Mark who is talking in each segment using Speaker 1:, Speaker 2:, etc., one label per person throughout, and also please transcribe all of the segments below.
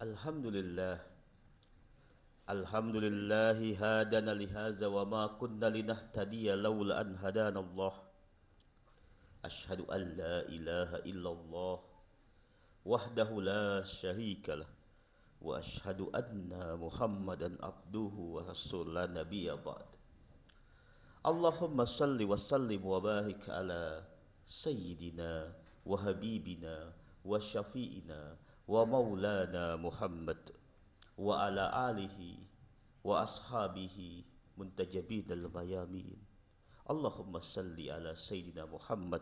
Speaker 1: Alhamdulillah. Alhamdulillahi hadana lihaza wa ma kunna linahtadiya lawla an hadana Allah. Ashhadu an la ilaha illallah wahdahu la syarika lah wa ashhadu anna Muhammadan abduhu wa rasul la nabiyya ba'd. Allahumma salli wa sallim wa barik ala sayyidina wa habibina wa syafi'ina wa maulana Muhammad wa ala alihi wa ashabihi muntajabin al-mayamin. Allahumma salli ala sayyidina Muhammad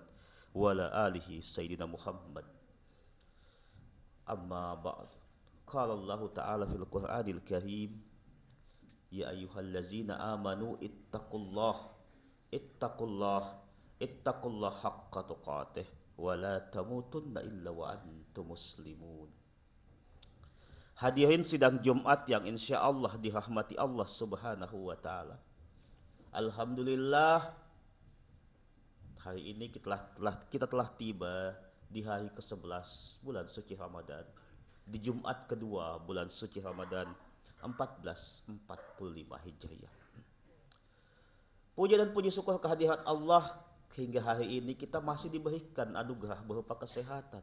Speaker 1: wa ala alihi sayyidina Muhammad. Amma ba'd. Qala Allah Ta'ala fil Qur'anil Karim, ya ayyuhallazina amanu ittaqullah haqqa tuqatih wa la tamutunna illa wa antum muslimun. Hadirin sidang Jumat yang insya Allah dirahmati Allah Subhanahu wa Ta'ala. Alhamdulillah, hari ini kita telah tiba di hari ke-11 bulan suci Ramadan, di Jumat kedua bulan suci Ramadan 1445 Hijriah. Puja dan puji syukur kehadirat Allah, hingga hari ini kita masih diberikan anugerah berupa kesehatan.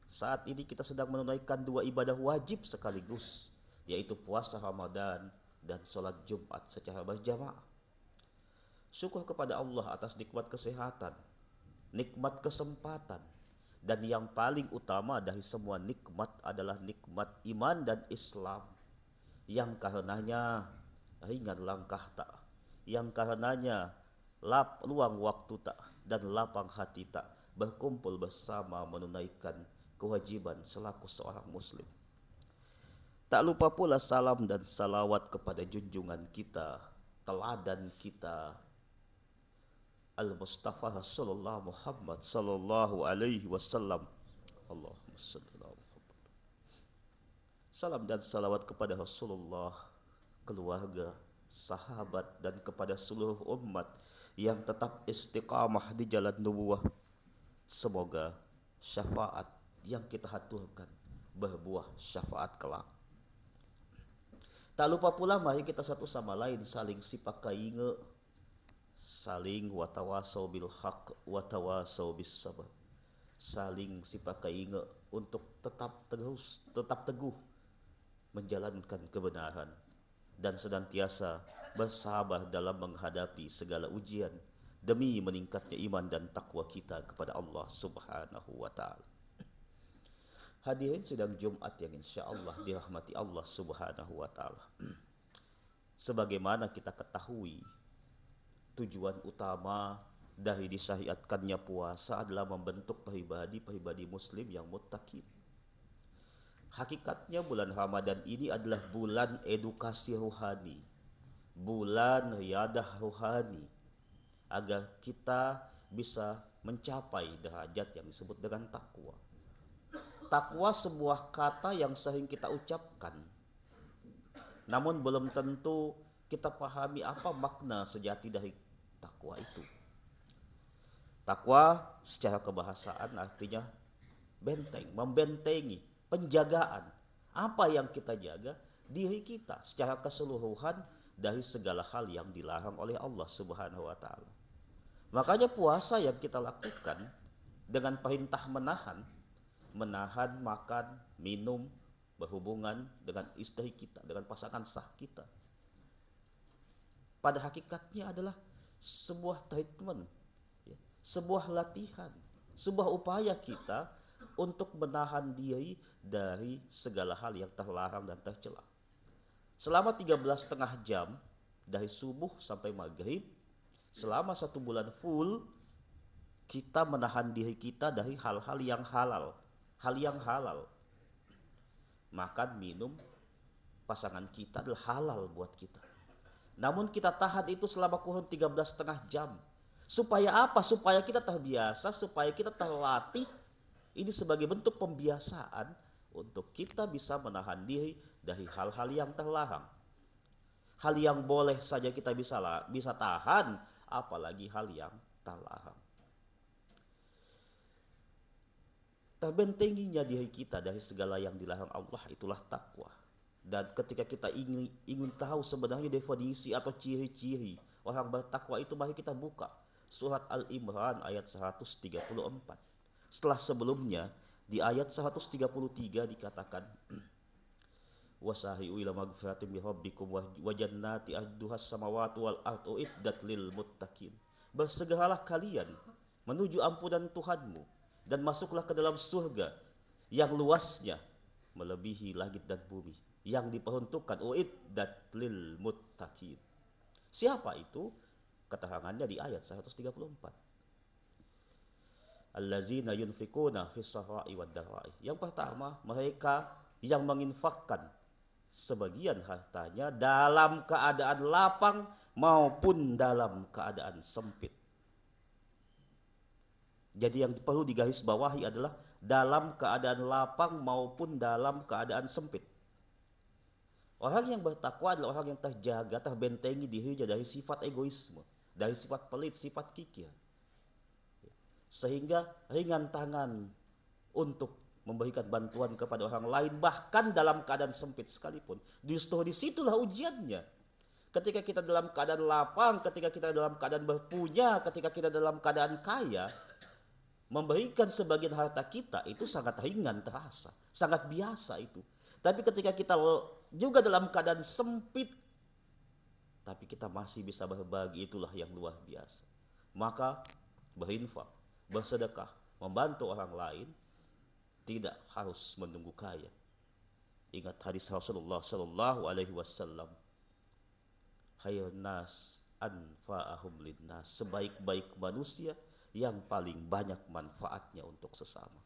Speaker 1: Saat ini kita sedang menunaikan dua ibadah wajib sekaligus, yaitu puasa Ramadan dan sholat Jumat secara berjamaah. Syukur kepada Allah atas nikmat kesehatan, nikmat kesempatan, dan yang paling utama dari semua nikmat adalah nikmat iman dan Islam, yang karenanya ringan langkah tak, yang karenanya luang waktu tak, dan lapang hati tak, berkumpul bersama menunaikan kewajiban selaku seorang muslim. Tak lupa pula salam dan salawat kepada junjungan kita, teladan kita, Al-Mustafa Rasulullah Muhammad sallallahu alaihi wasallam. Allahumma salli ala Muhammad. Salam dan salawat kepada Rasulullah, keluarga, sahabat, dan kepada seluruh umat yang tetap istiqamah di jalan nubuwah. Semoga syafaat yang kita haturkan berbuah syafaat kelak. Tak lupa pula mari kita satu sama lain saling sipakainge, saling watawasau bil haq watawasau bis sabar, saling sipakainge untuk tetap teguh menjalankan kebenaran dan senantiasa bersabar dalam menghadapi segala ujian demi meningkatnya iman dan takwa kita kepada Allah Subhanahu wa Ta'ala. Hadirin sidang Jumat yang insya Allah dirahmati Allah Subhanahu wa Ta'ala. Sebagaimana kita ketahui, tujuan utama dari disyariatkannya puasa adalah membentuk pribadi muslim yang muttaqin. Hakikatnya bulan Ramadan ini adalah bulan edukasi rohani, bulan riyadah rohani, agar kita bisa mencapai derajat yang disebut dengan takwa. Takwa sebuah kata yang sering kita ucapkan, namun belum tentu kita pahami apa makna sejati dari takwa itu. Takwa secara kebahasaan artinya benteng, membentengi, penjagaan. Apa yang kita jaga? Diri kita secara keseluruhan dari segala hal yang dilarang oleh Allah Subhanahu wa Ta'ala. Makanya puasa yang kita lakukan dengan perintah menahan makan, minum, berhubungan dengan istri kita, dengan pasangan sah kita, pada hakikatnya adalah sebuah treatment, sebuah latihan, sebuah upaya kita untuk menahan diri dari segala hal yang terlarang dan tercela. Selama 13,5 jam dari subuh sampai maghrib, selama 1 bulan full, kita menahan diri kita dari hal-hal yang halal. Makan, minum, pasangan kita adalah halal buat kita. Namun kita tahan itu selama kurun 13,5 jam. Supaya apa? Supaya kita terbiasa, supaya kita terlatih. Ini sebagai bentuk pembiasaan untuk kita bisa menahan diri dari hal-hal yang terlarang. Hal yang boleh saja kita bisa tahan, apalagi hal yang terlarang. Terbentenginya diri kita dari segala yang dilarang Allah itulah takwa. Dan ketika kita ingin tahu sebenarnya definisi atau ciri-ciri orang bertakwa itu, mari kita buka surat Al-Imran ayat 134. Setelah sebelumnya di ayat 133 dikatakan wasari'u ila magfiratin min rabbikum wa jannati arduhas samawati wal ardu iddat lil muttaqin. Bersegeralah kalian menuju ampunan Tuhanmu dan masuklah ke dalam surga yang luasnya melebihi langit dan bumi, yang diperuntukkan uiddat lil muttaqin. Siapa itu? Keterangannya di ayat 134. Allazina yunfikuna fis sarai wad darai. Yang pertama, mereka yang menginfakkan sebagian hartanya dalam keadaan lapang maupun dalam keadaan sempit. Jadi yang perlu digarisbawahi adalah dalam keadaan lapang maupun dalam keadaan sempit. Orang yang bertakwa adalah orang yang terjaga, terbentengi dirinya dari sifat egoisme, dari sifat pelit, sifat kikir. Sehingga ringan tangan untuk memberikan bantuan kepada orang lain, bahkan dalam keadaan sempit sekalipun. Justru disitulah ujiannya. Ketika kita dalam keadaan lapang, ketika kita dalam keadaan berpunya, ketika kita dalam keadaan kaya, memberikan sebagian harta kita itu sangat ringan terasa, sangat biasa itu. Tapi ketika kita juga dalam keadaan sempit, tapi kita masih bisa berbagi, itulah yang luar biasa. Maka berinfak, bersedekah, membantu orang lain tidak harus menunggu kaya. Ingat hadis Rasulullah sallallahu alaihi wasallam, khairun nas anfa'ahum linnas, sebaik-baik manusia yang paling banyak manfaatnya untuk sesama.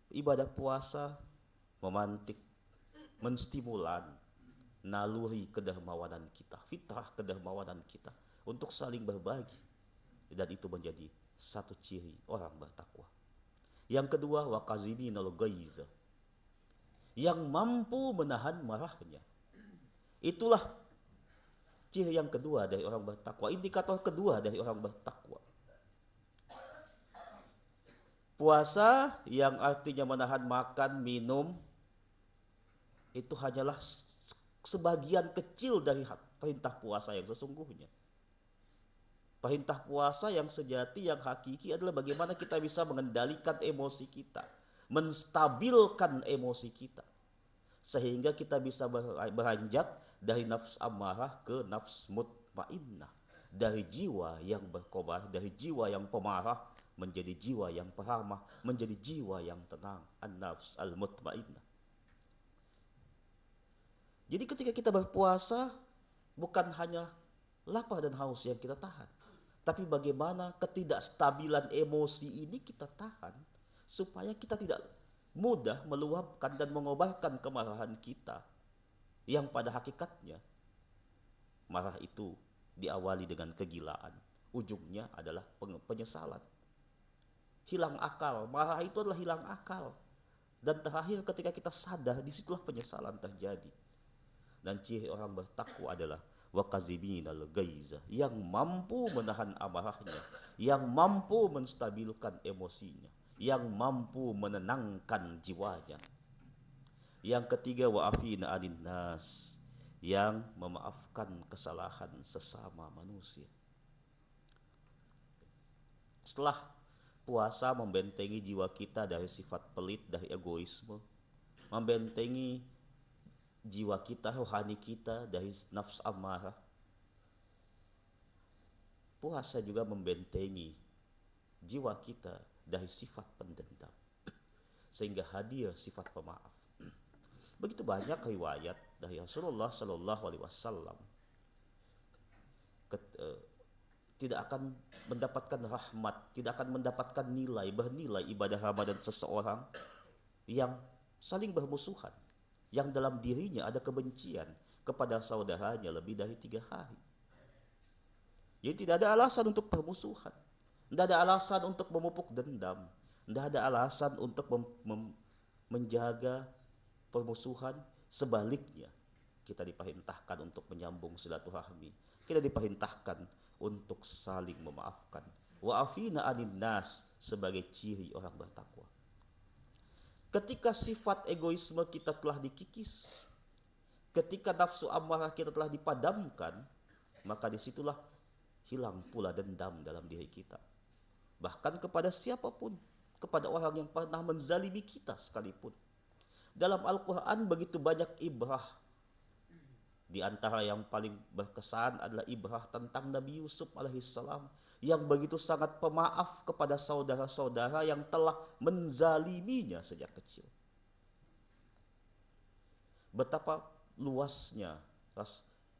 Speaker 1: Ibadah puasa memantik, menstimulan naluri kedermawanan kita, fitrah kedermawanan kita untuk saling berbagi. Dan itu menjadi satu ciri orang bertakwa. Yang kedua, wa qaziminal ghaiz, yang mampu menahan marahnya. Itulah ciri yang kedua dari orang bertakwa, indikator kedua dari orang bertakwa. Puasa yang artinya menahan makan, minum, itu hanyalah sebagian kecil dari perintah puasa yang sesungguhnya. Perintah puasa yang sejati, yang hakiki adalah bagaimana kita bisa mengendalikan emosi kita, menstabilkan emosi kita, sehingga kita bisa beranjak dari nafs amarah ke nafs mutmainnah, dari jiwa yang berkobar, dari jiwa yang pemarah menjadi jiwa yang peramah, menjadi jiwa yang tenang, an-nafs al-mutmainnah. Jadi ketika kita berpuasa, bukan hanya lapar dan haus yang kita tahan, tapi bagaimana ketidakstabilan emosi ini kita tahan, supaya kita tidak mudah meluapkan dan mengobarkan kemarahan kita, yang pada hakikatnya marah itu diawali dengan kegilaan, ujungnya adalah penyesalan. Hilang akal, marah itu adalah hilang akal. Dan terakhir ketika kita sadar, disitulah penyesalan terjadi. Dan ciri orang bertakwa adalah wa qaziminal ghaiz, yang mampu menahan amarahnya, yang mampu menstabilkan emosinya, yang mampu menenangkan jiwanya. Yang ketiga, wa afina anin nas, yang memaafkan kesalahan sesama manusia. Setelah puasa membentengi jiwa kita dari sifat pelit, dari egoisme, membentengi jiwa kita, rohani kita dari nafs amarah. Puasa juga membentengi jiwa kita dari sifat pendendam, sehingga hadir sifat pemaaf. Begitu banyak riwayat dari Rasulullah Sallallahu Alaihi Wasallam tidak akan mendapatkan rahmat, tidak akan mendapatkan nilai, bernilai ibadah Ramadan seseorang yang saling bermusuhan, yang dalam dirinya ada kebencian kepada saudaranya lebih dari 3 hari. Jadi tidak ada alasan untuk permusuhan, tidak ada alasan untuk memupuk dendam, tidak ada alasan untuk menjaga permusuhan. Sebaliknya, kita diperintahkan untuk menyambung silaturahmi, kita diperintahkan untuk saling memaafkan, wa afina anin nas sebagai ciri orang bertakwa. Ketika sifat egoisme kita telah dikikis, ketika nafsu amarah kita telah dipadamkan, maka disitulah hilang pula dendam dalam diri kita. Bahkan kepada siapapun, kepada orang yang pernah menzalimi kita sekalipun. Dalam Al-Quran begitu banyak ibrah. Di antara yang paling berkesan adalah ibrah tentang Nabi Yusuf alaihissalam yang begitu sangat pemaaf kepada saudara-saudara yang telah menzaliminya sejak kecil. Betapa luasnya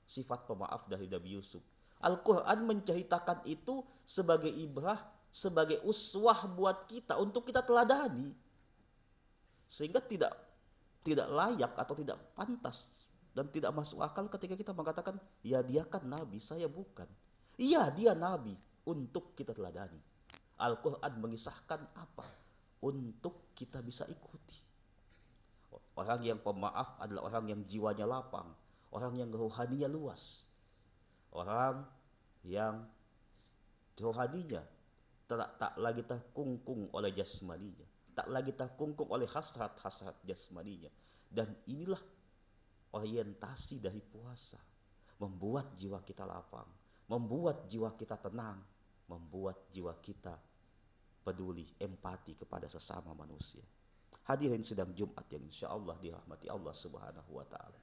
Speaker 1: sifat pemaaf dari Nabi Yusuf. Al-Quran menceritakan itu sebagai ibrah, sebagai uswah buat kita untuk kita teladani. Sehingga tidak layak atau tidak pantas dan tidak masuk akal ketika kita mengatakan, ya dia kan Nabi, saya bukan. Iya dia Nabi, untuk kita teladani. Al-Quran mengisahkan apa? Untuk kita bisa ikuti. Orang yang pemaaf adalah orang yang jiwanya lapang, orang yang rohaninya luas, orang yang rohaninya tak lagi terkungkung oleh jasmaninya, tak lagi terkungkung oleh hasrat-hasrat jasmaninya. Dan inilah orientasi dari puasa, membuat jiwa kita lapang, membuat jiwa kita tenang, membuat jiwa kita peduli, empati kepada sesama manusia. Hadirin sidang Jumat yang insya Allah dirahmati Allah Subhanahu wa Ta'ala.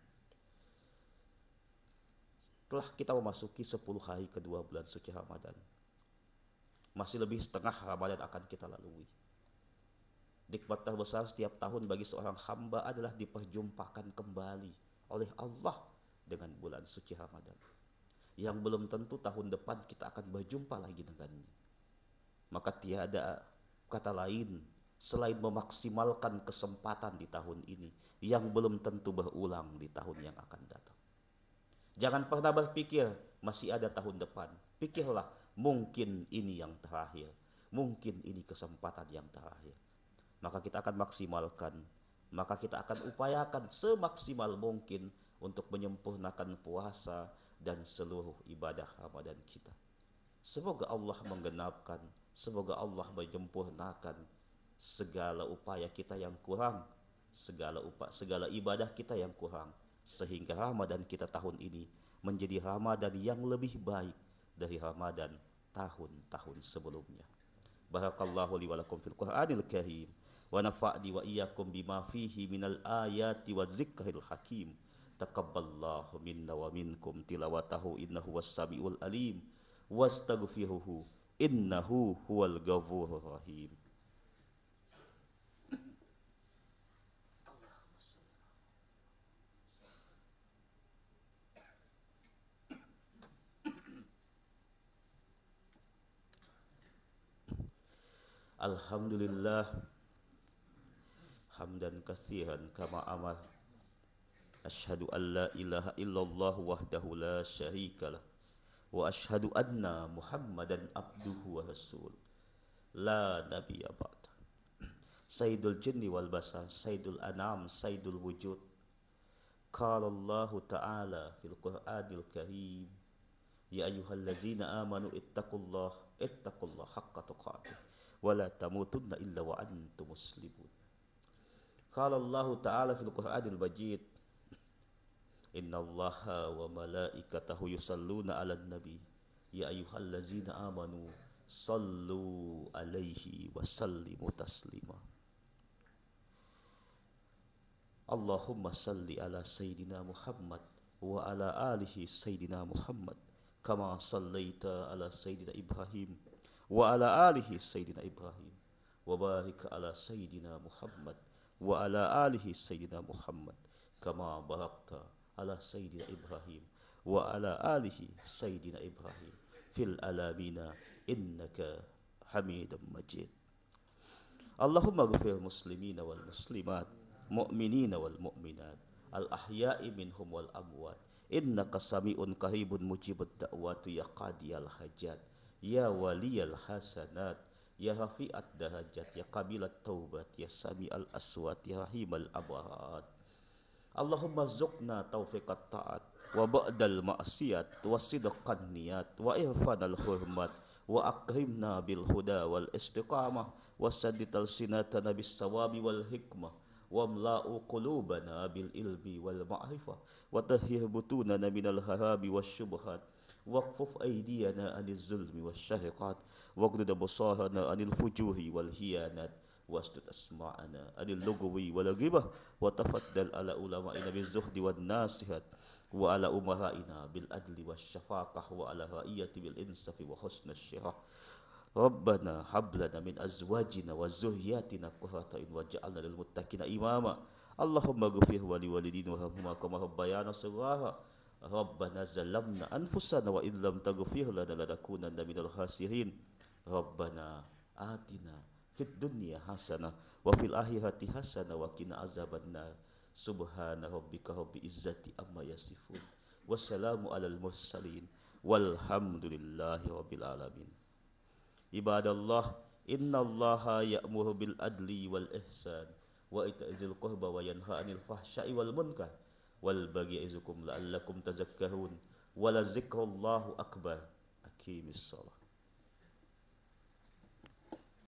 Speaker 1: Telah kita memasuki 10 hari kedua bulan suci Ramadan. Masih lebih setengah Ramadan akan kita lalui. Nikmat terbesar setiap tahun bagi seorang hamba adalah diperjumpakan kembali oleh Allah dengan bulan suci Ramadan. Yang belum tentu tahun depan kita akan berjumpa lagi dengannya. Maka tiada kata lain selain memaksimalkan kesempatan di tahun ini yang belum tentu berulang di tahun yang akan datang. Jangan pernah berpikir masih ada tahun depan. Pikirlah mungkin ini yang terakhir, mungkin ini kesempatan yang terakhir. Maka kita akan maksimalkan, maka kita akan upayakan semaksimal mungkin untuk menyempurnakan puasa dan seluruh ibadah Ramadan kita. Semoga Allah menggenapkan, semoga Allah menyempurnakan segala upaya kita yang kurang, segala ibadah kita yang kurang, sehingga Ramadan kita tahun ini menjadi Ramadan yang lebih baik dari Ramadan tahun-tahun sebelumnya. Barakallahu li wa lakum fil Qur'anil Karim wa nafa'ni wa iyyakum bima fihi minal ayati wa zikril hakim. Taqabbalallahu minna wa minkum tilawatahu innahu was-sami'ul alim wastaghfiruhu innahu huwal ghafurur rahim. Alhamdulillah hamdan katsiran kama amar. Asyhadu an la ilaha illallah wahdahu la syarikalah wa asyhadu anna Muhammadan abduhu wa rasul la nabiyya ba'da. Sayyidul jinni wal basar, sayyidul anam, sayyidul wujud. Qala Allah ta'ala fil Qur'anil Karim, ya ayyuhallazina amanu ittaqullaha haqqa tuqatih wa la tamutunna illa wa antum muslimun. Qala Allah ta'ala fil Qur'anil Majid, innallaha wa malaikatahu yusalluna 'alan nabi ya ayyuhallazina amanu sallu 'alaihi wa sallimu taslima. Allahumma salli ala sayyidina Muhammad wa ala alihi sayyidina Muhammad kama sallaita ala sayyidina Ibrahim wa ala alihi sayyidina Ibrahim wa barik ala sayyidina Muhammad wa ala alihi sayyidina Muhammad kama barakta ala sayyidina Ibrahim wa ala alihi sayyidina Ibrahim fil alamina innaka hamidum majid. Allahumma ghfir muslimina wal muslimat, mu'minina wal mu'minat, al ahya'i minhum wal amwat, innaka sami'un qaribun mujibud da'wati ya qadiyal hajat, ya waliyal hasanat, ya rafi'at darajat, ya qabilat taubat, ya sami'al aswat, ya rahimal abarat. Allahumma zuqna taufiqat ta'at wa ba'dal ma'siyat wa sidqan niyat wa irfanal hurmat وأكرمنا بالهدى والاستقامة وسدد ألسنتنا بالصواب والحكمة واملأ قلوبنا بالعلم والمعرفة وطهر بطوننا من الهراب والشبهات واكفف أيدينا عن الظلم والشهقات واغض بصارنا عن الفجور والهيانات واسدد أسماعنا عن اللغو والغيبة وتفضل على علمائنا بالزهد والناصحات وعلى أمرائنا بالعدل والشفاقة وعلى رعية بالإنصاف وحسن الشرع ربنا هب لنا من أزواجنا وذرياتنا قرة أعين واجعلنا للمتقين إماما اللهم اغفر ولوالدينا وارحمهما كما ربيانا صغارا ربنا ظلمنا أنفسنا وإن لم تغفر لنا لنكونن من الخاسرين ربنا آتنا في الدنيا حسنة وفي الآخرة حسنة وقنا عذاب النار سبحان ربك رب العزة عما يصفون والسلام على المرسلين والحمد لله رب العالمين. Ibadallah, innallaha ya'muru bil adli wal ihsan wa ita'i dzil qurba wa yanha 'anil fahsya'i wal munkar wal baghi ya'izukum la'allakum tadhakkarun wa la zikrullahu akbar. Aqimis shalah.